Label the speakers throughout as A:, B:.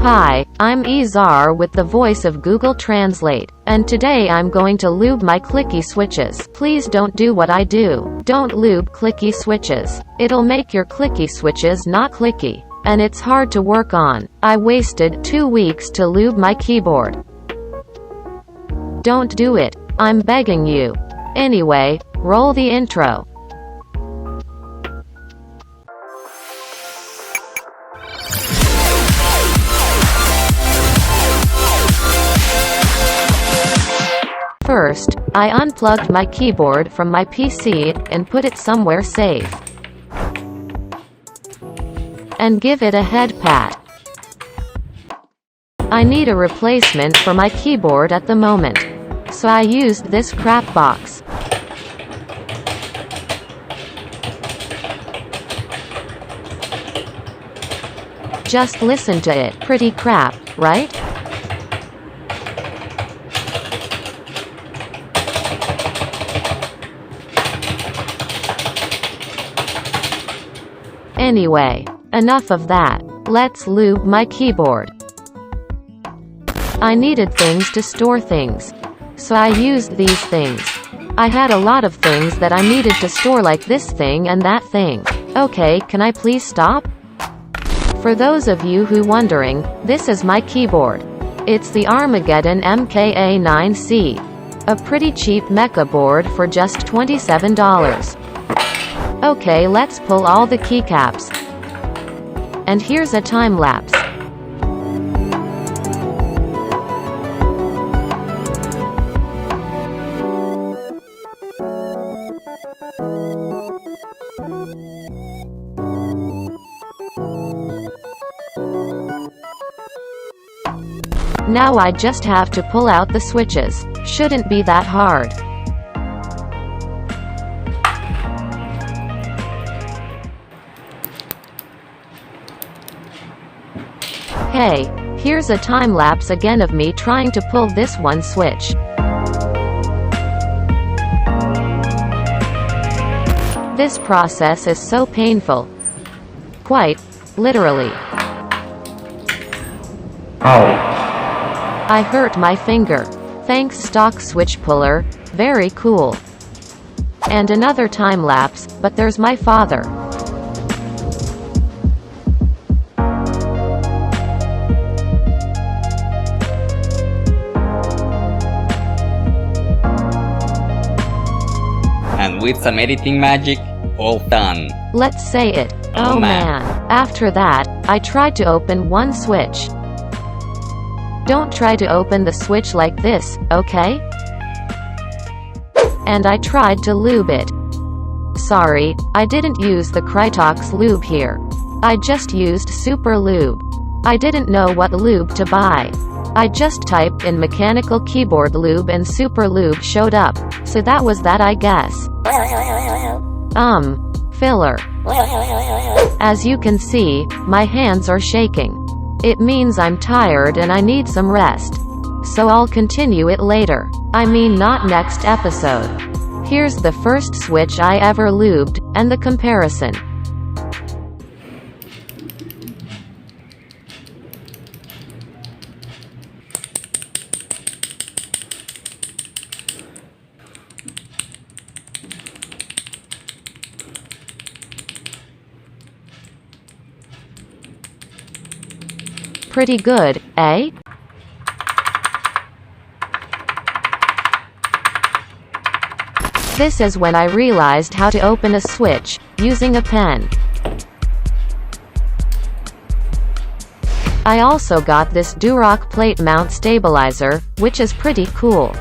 A: Hi, I'm I.Z.A.R with the voice of Google Translate, and today I'm going to lube my clicky switches. Please don't do what I do. Don't lube clicky switches. It'll make your clicky switches not clicky, and it's hard to work on. I wasted 2 weeks to lube my keyboard. Don't do it. I'm begging you. Anyway, roll the intro. First, I unplugged my keyboard from my PC and put it somewhere safe. And give it a head pat. I need a replacement for my keyboard at the moment, so I used this crap box. Just listen to it. Pretty crap, right? Anyway, enough of that. Let's lube my keyboard. I needed things to store things, so I used these things. I had a lot of things that I needed to store, like this thing and that thing. Okay, can I please stop? For those of you who wondering, this is my keyboard. It's the Armageddon MKA9C. A pretty cheap mecha board for just $27. Okay, let's pull all the keycaps. And here's a time lapse. Now I just have to pull out the switches. Shouldn't be that hard. Hey, here's a time lapse again of me trying to pull this one switch. This process is so painful. Quite literally.
B: Ow.
A: I hurt my finger. Thanks stock switch puller, very cool. And another time lapse, but there's my father.
B: And with some editing magic, all done.
A: Let's say it. Oh man. After that, I tried to open one switch. Don't try to open the switch like this, okay? And I tried to lube it. Sorry, I didn't use the Krytox lube here. I just used Super Lube. I didn't know what lube to buy. I just typed in mechanical keyboard lube and Super Lube showed up, so that was that, I guess. Filler. As you can see, my hands are shaking. It means I'm tired and I need some rest. So I'll continue it later. I mean, not next episode. Here's the first switch I ever lubed, and the comparison. Pretty good, eh? This is when I realized how to open a switch, using a pen. I also got this Durock plate mount stabilizer, which is pretty cool.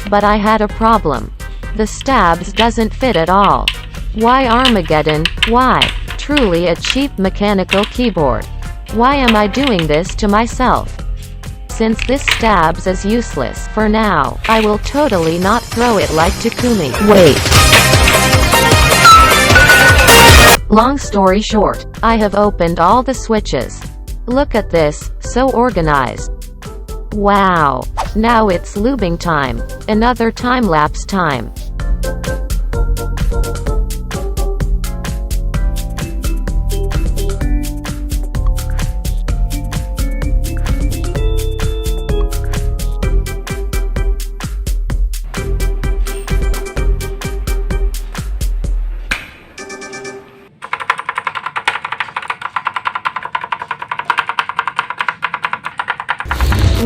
A: But I had a problem. The stabs doesn't fit at all. Why Armageddon, why? Truly a cheap mechanical keyboard. Why am I doing this to myself? Since this stabs is useless for now, I will totally not throw it like Takumi. Wait. Long story short, I have opened all the switches. Look at this, so organized. Wow. Now it's lubing time. Another time-lapse time.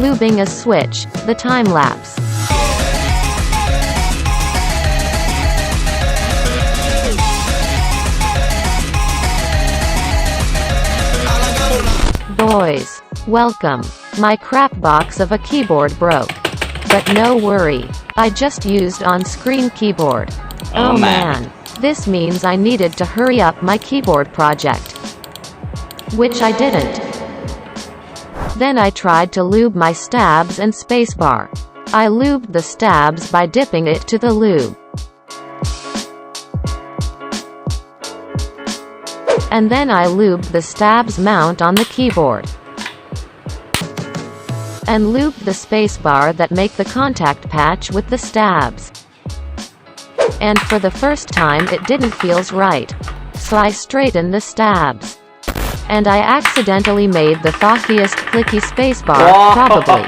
A: lubing a switch, the time lapse. Boys, welcome. My crap box of a keyboard broke. But no worry. I just used on-screen keyboard. Oh man. This means I needed to hurry up my keyboard project. Which I didn't. Then I tried to lube my stabs and spacebar. I lubed the stabs by dipping it to the lube. And then I lubed the stabs mount on the keyboard. And lubed the spacebar that make the contact patch with the stabs. And for the first time it didn't feels right. So I straightened the stabs. And I accidentally made the thockiest clicky spacebar, probably.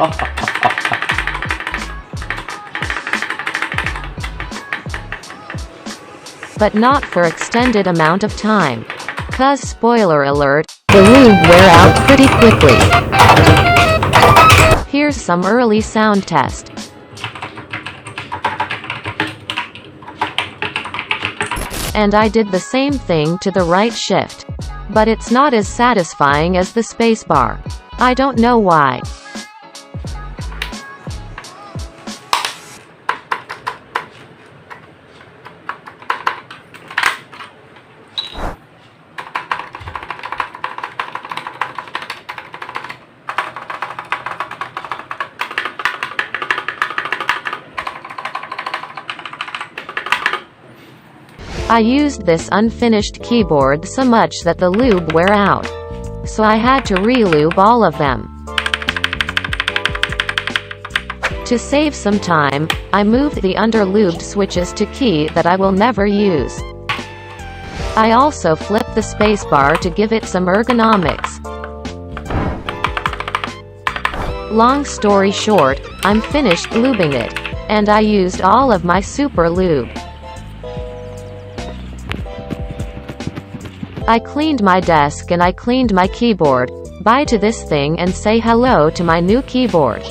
A: But not for extended amount of time. 'Cause spoiler alert, the lube wear out pretty quickly. Here's some early sound test. And I did the same thing to the right shift. But it's not as satisfying as the spacebar. I don't know why. I used this unfinished keyboard so much that the lube wear out. So I had to re-lube all of them. To save some time, I moved the under-lubed switches to key that I will never use. I also flipped the spacebar to give it some ergonomics. Long story short, I'm finished lubing it. And I used all of my super lube. I cleaned my desk and I cleaned my keyboard. Bye to this thing and say hello to my new keyboard.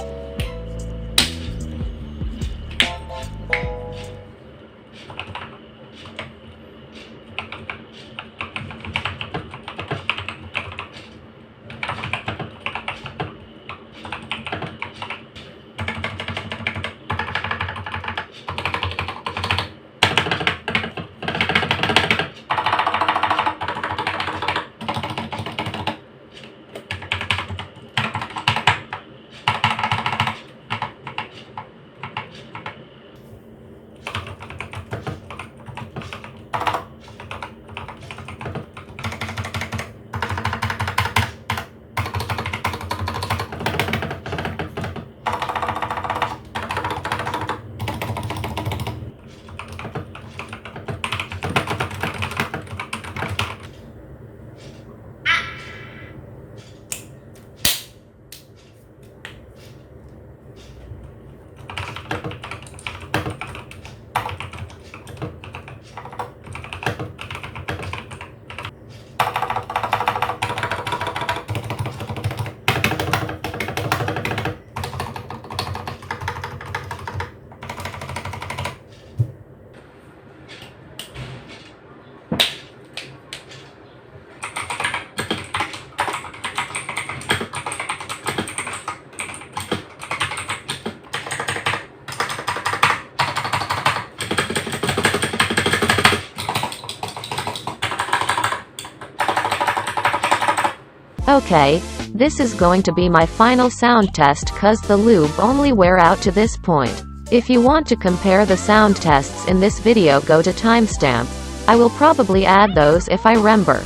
A: Okay, this is going to be my final sound test cause the lube only wear out to this point. If you want to compare the sound tests in this video, go to timestamp. I will probably add those if I remember.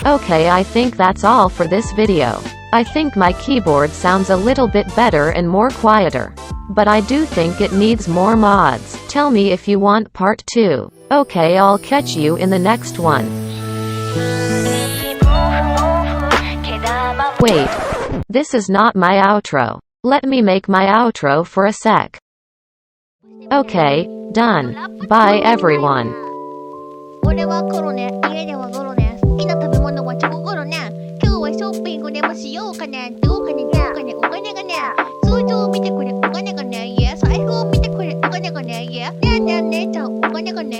A: Okay, I think that's all for this video. I think my keyboard sounds a little bit better and more quieter. But I do think it needs more mods. Tell me if you want part 2. Okay, I'll catch you in the next one. Wait. This is not my outro. Let me make my outro for a sec. Okay, done. Bye everyone.
C: 俺はコロネ、家ではゴロネ。好きな食べ物はチョコゴロネ。今日はショッピングでもしようかね。どうかね、どうかね、お金がね。通帳を見てくれ、お金がね。財布を見てくれ、お金がね。ねえねえ姉ちゃん、お金がね。